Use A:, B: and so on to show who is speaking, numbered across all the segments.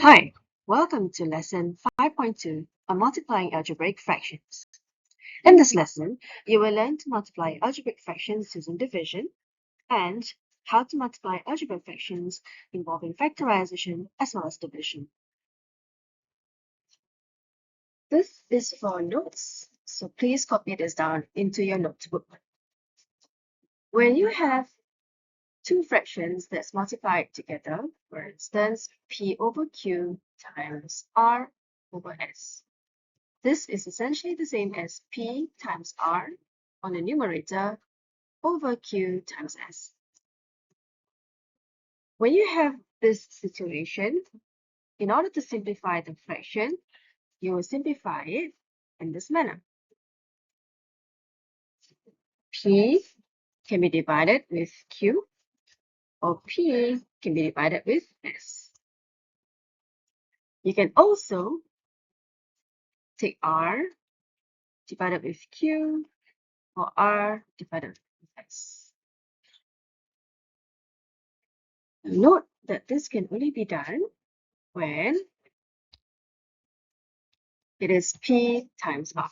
A: Hi, welcome to lesson 5.2 on multiplying algebraic fractions. In this lesson, you will learn to multiply algebraic fractions using division and how to multiply algebraic fractions involving factorization as well as division. This is for notes, so please copy this down into your notebook. When you have two fractions that's multiplied together, for instance, P over Q times R over S. This is essentially the same as P times R on the numerator over Q times S. When you have this situation, in order to simplify the fraction, you will simplify it in this manner. P can be divided with Q, or P can be divided with S. You can also take R divided with Q, or R divided with S. Note that this can only be done when it is P times R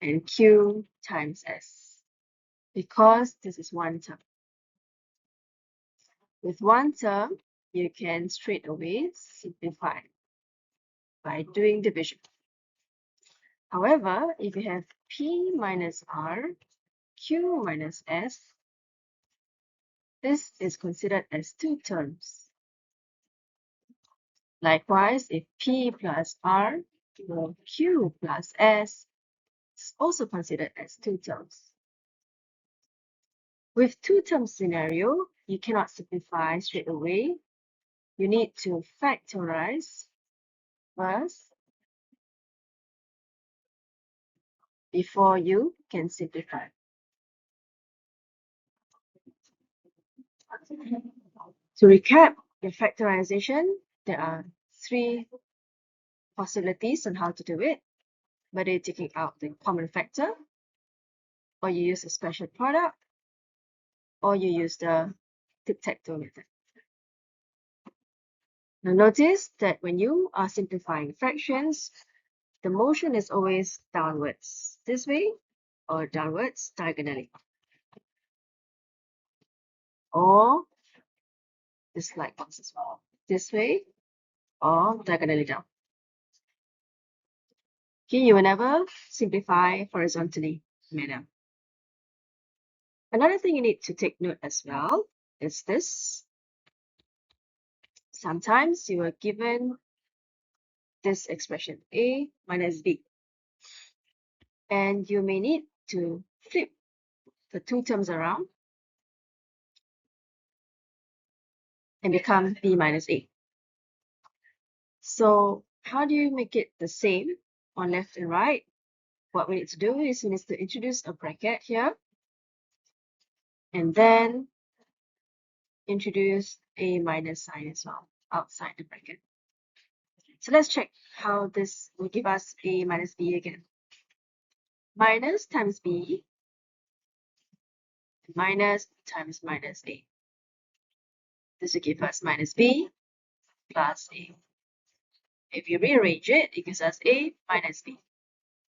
A: and Q times S, because this is one term. With one term, you can straight away simplify by doing division. However, if you have P minus R, Q minus S, this is considered as two terms. Likewise, if P plus R or Q plus S is also considered as two terms. With two-term scenario, you cannot simplify straight away. You need to factorize first before you can simplify. To recap the factorization, there are three possibilities on how to do it. Whether you're taking out the common factor, or you use a special product, or you use the tic-tac-toe method. Now notice that when you are simplifying fractions, the motion is always downwards this way or downwards diagonally, or just like as well, this way or diagonally down. Okay, you will never simplify horizontally manner. Another thing you need to take note as well is this. Sometimes you are given this expression A minus B, and you may need to flip the two terms around and become B minus A. So how do you make it the same on left and right? What we need to do is we need to introduce a bracket here, and then introduce a minus sign as well outside the bracket. So let's check how this will give us A minus B again. Minus times B, minus times minus A. This will give us minus B plus A. If you rearrange it, it gives us A minus B,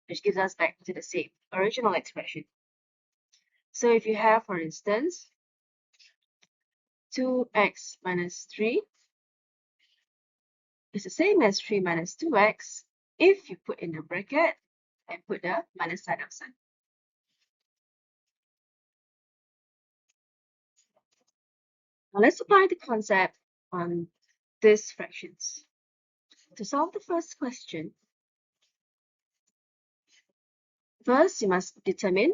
A: which gives us back to the same original expression. So if you have, for instance, 2x minus 3 is the same as 3 minus 2x if you put in the bracket and put the minus sign outside. Now let's apply the concept on these fractions. To solve the first question, first you must determine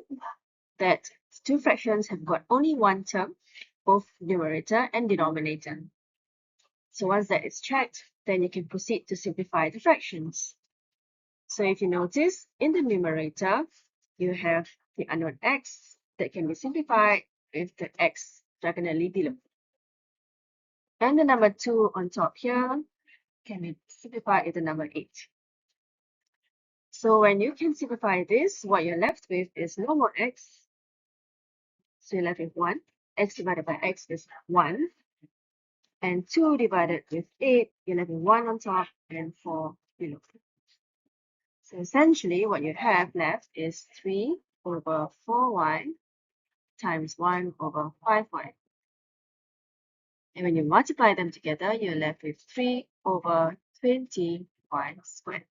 A: that two fractions have got only one term, both numerator and denominator. So once that is checked, then you can proceed to simplify the fractions. So if you notice, in the numerator, you have the unknown x that can be simplified with the x diagonally below. And the number 2 on top here can be simplified with the number 8. So when you can simplify this, what you're left with is no more x. So you're left with 1. X divided by x is 1. and 2 divided with 8, you're left with 1 on top and 4 below. So essentially what you have left is 3 over 4y times 1 over 5y. And when you multiply them together, you're left with 3 over 20y squared.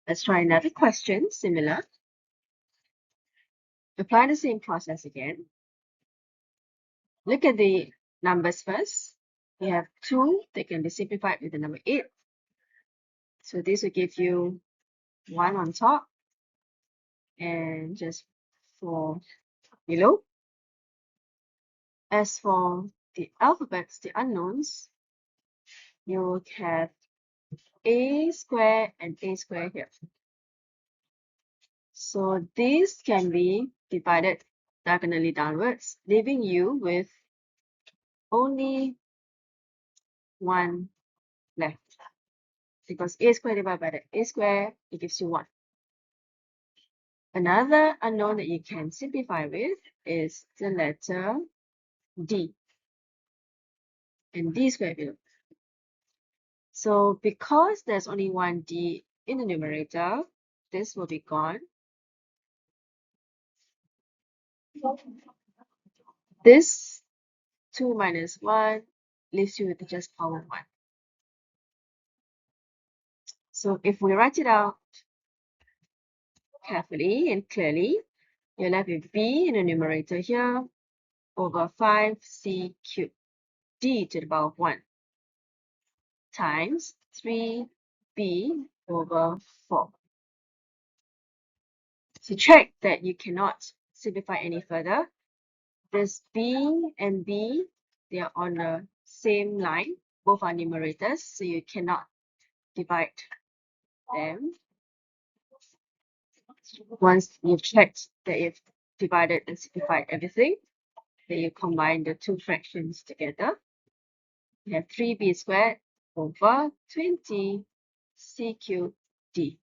A: Let's try another question, similar. Apply the same process again. Look at the numbers first. We have 2 that can be simplified with the number 8. So this will give you 1 on top and just 4 below. As for the alphabets, the unknowns, you will have a square and a square here. So these can be divided diagonally downwards, leaving you with only 1 left. Because a square divided by the a square, it gives you 1. Another unknown that you can simplify with is the letter d. And d square below. So because there's only 1 d in the numerator, this will be gone. This 2 minus 1 leaves you with just power 1. So if we write it out carefully and clearly, you're left with b in the numerator here over 5c cubed d to the power of 1 times 3b over 4. So check that you cannot simplify any further. This b and b, they are on the same line. Both are numerators, so you cannot divide them. Once you've checked that you've divided and simplified everything, then you combine the two fractions together. You have 3b squared over 20 c cubed d.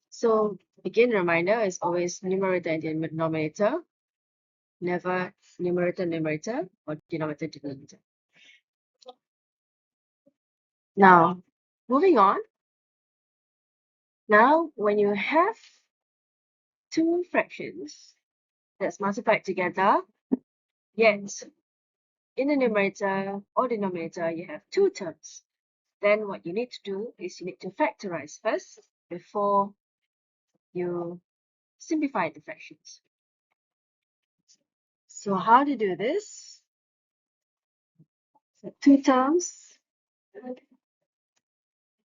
A: So again, reminder is always numerator and denominator, never numerator or denominator. Now, moving on. Now, when you have two fractions that's multiplied together, yet in the numerator or denominator you have two terms, then what you need to do is you need to factorize first before you simplify the fractions. So how to do this? So two terms,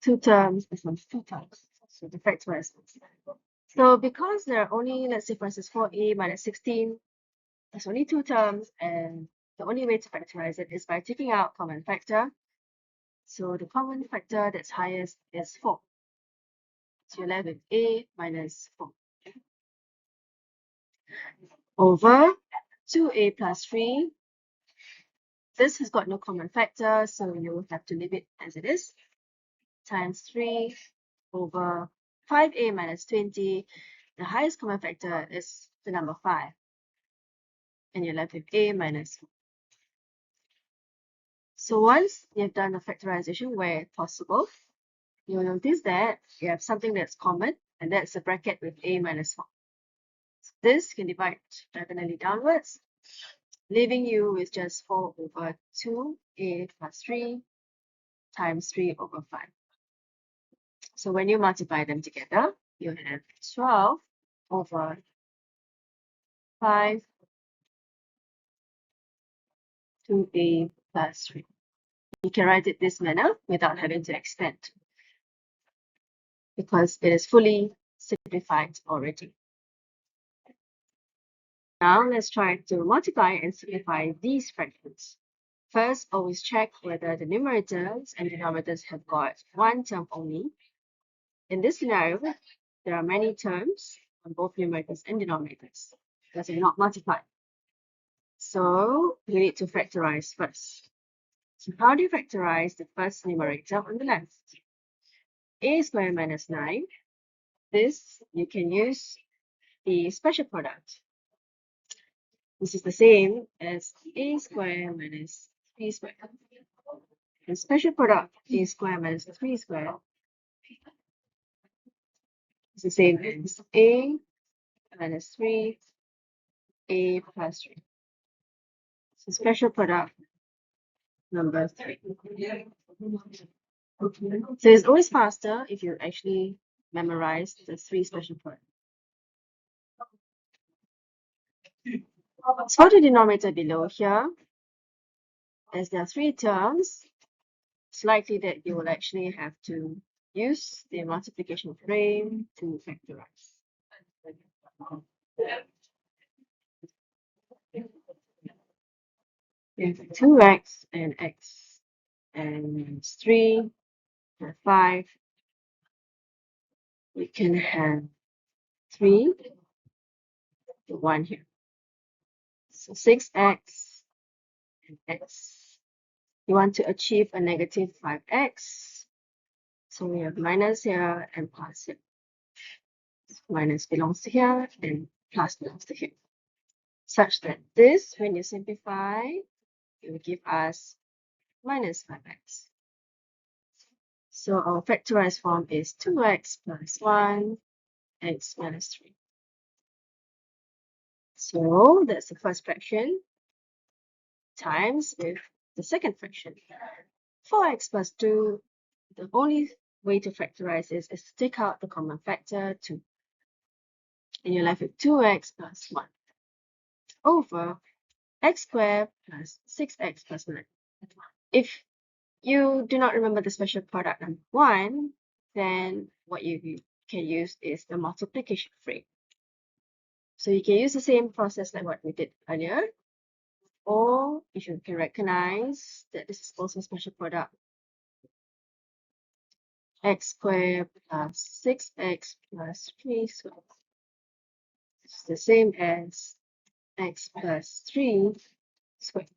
A: this one's two terms. So the factorize. So because there are only, let's say for instance, 4a minus 16, there's only two terms, and the only way to factorize it is by taking out common factor. So the common factor that's highest is 4. So you're left with a minus 4 over 2a plus 3. This has got no common factor, so you will have to leave it as it is, times 3 over 5a minus 20. The highest common factor is the number 5. And you're left with a minus 4. So once you've done the factorization where possible, you'll notice that you have something that's common, and that's a bracket with a minus 4. So this can divide diagonally downwards, leaving you with just 4 over 2a plus 3 times 3 over 5. So when you multiply them together, you have 12 over 5 2a plus 3. You can write it this manner without having to expand, because it is fully simplified already. Now let's try to multiply and simplify these fractions. First, always check whether the numerators and denominators have got one term only. In this scenario, there are many terms on both numerators and denominators because they're not multiplied. So we need to factorize first. So how do you factorize the first numerator on the left? A squared minus 9 this, you can use the special product. This is the same as a squared minus b squared. The special product a squared minus 3 squared is the same as a minus 3, a plus 3. So special product number 3. So it's always faster if you actually memorize the 3 special products. So for the denominator below here, as there are 3 terms, it's likely that you will actually have to use the multiplication frame to factorize. We have 2x and x and 3 and 5. We can have 3 to 1 here. So 6x and x. You want to achieve a negative 5x. So we have minus here and plus here. Minus belongs to here and plus belongs to here. Such that this, when you simplify, it will give us minus 5x. So our factorized form is 2x plus 1, x minus 3. So that's the first fraction times with the second fraction. 4x plus 2, the only way to factorize this is to take out the common factor 2. And you're left with 2x plus 1 over x squared plus 6x plus 9. If you do not remember the special product number 1, then what you can use is the multiplication frame. So you can use the same process like what we did earlier, or if you can recognize that this is also a special product, x squared plus 6x plus 3 squared. It's the same as x plus 3 squared.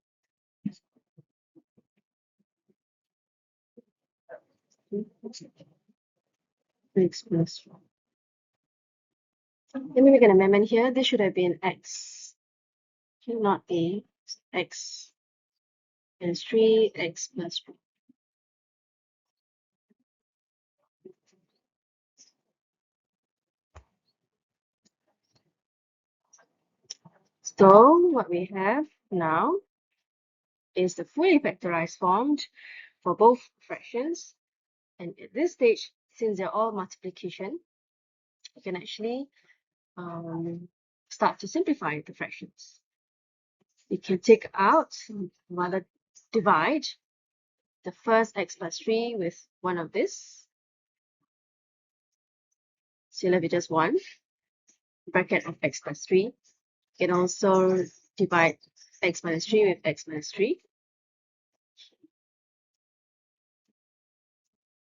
A: X plus 4. Let me make an amendment here. This should have been x, not a. X minus 3, x plus 4. So what we have now is the fully factorized form for both fractions. And at this stage, since they're all multiplication, you can actually start to simplify the fractions. You can take out, rather divide the first x plus 3 with one of this. So you'll have just 1 bracket of x plus 3. You can also divide x minus 3 with x minus 3.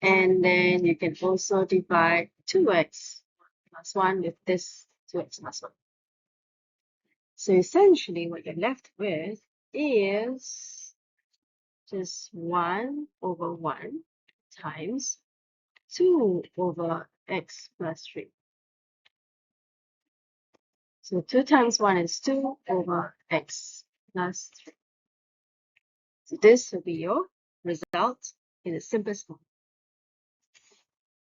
A: And then you can also divide 2x plus 1 with this 2x plus 1. So essentially what you're left with is just 1 over 1 times 2 over x plus 3. So 2 times 1 is 2 over x plus 3. So this will be your result in the simplest form.